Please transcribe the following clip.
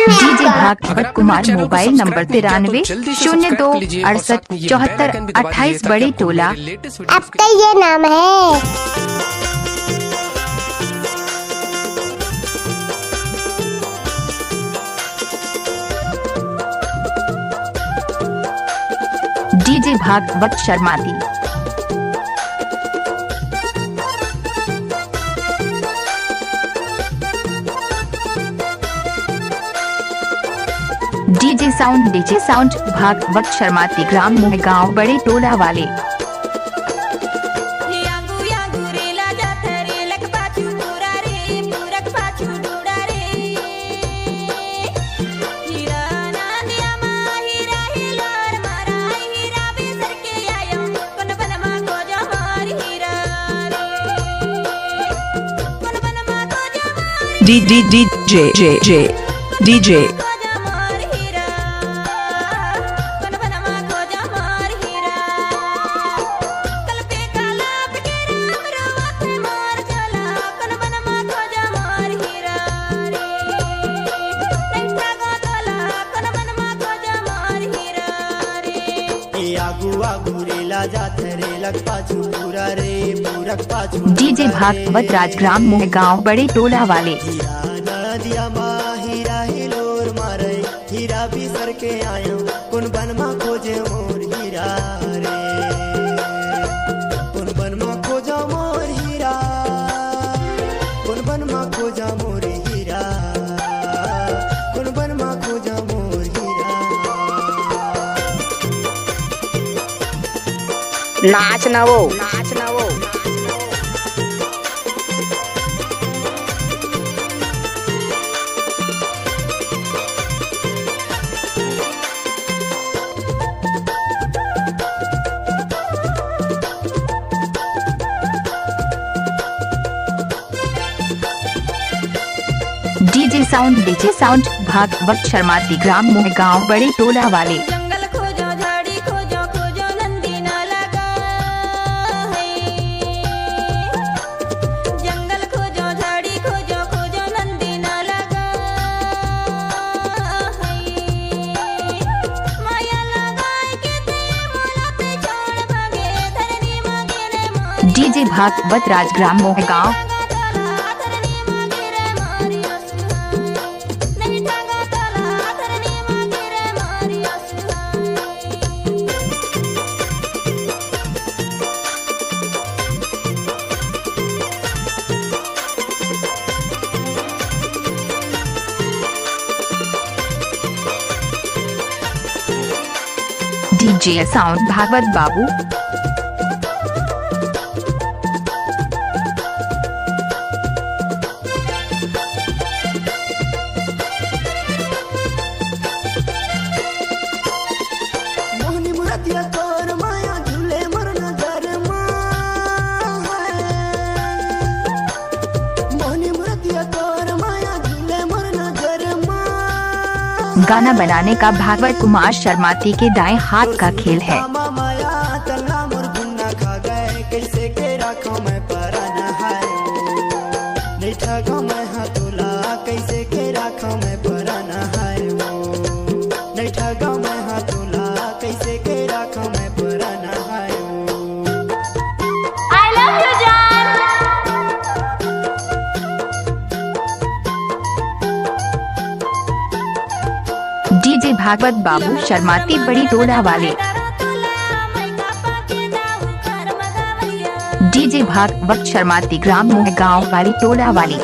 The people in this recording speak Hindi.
है डीजे आपका? भागवत कुमार मोबाइल नंबर 93 02 68 74 28 बड़े टोला। आपका ये नाम है? डीजे भागवत शर्माती। डीजे साउंड भागवत शर्माती ग्राम मोहगांव बड़े टोला वाले। DJ डीजे भागवत राजग्राम मोहगांव बड़े टोला वाले। हीरा भी सर के आयो कुन बन मा खोजे मोर हीरा रे, कुन बन मा खोजा मोर हीरा, कुन बन मा खोजा मोर हीरा, कुन बन मा खोजा मोर हीरा। नाच ना वो डीजे साउंड भागवत शर्माती ग्राम मोहगांव बड़े टोला वाले। जंगल खोजो झाड़ी खोजो खोजो नंदी ना लगा है। जंगल खोजो झाड़ी खोजो खोजो नंदी ना लगा है। माया लगाए के ते मोला पे छोड़ भागे धरनी मांगे रे मारी। डीजे भागवत राजग्राम मोहगांव। डीजे साउंड भागवत बाबू। मोहनी मुरतिया तोर माया झूले मर नजर मां है। मोहनी मुरतिया तोर माया झूले मर नजर मां। गाना बनाने का भागवत कुमार शर्माती के दाएं हाथ का खेल है। माया तना मुर्गुना खा गए कैसे के राखो मैं परान है। नहीं ठगा मैं हाथुला कैसे के राखो मैं परान है। नहीं ठगा मैं हाथुला कैसे के राखो मैं परान है। I love you जान। डीजे भागवत बाबू शर्माती बड़ी टोला वाले। डीजे भागवत शर्माती ग्राम मोहगांव वाली टोला वाली।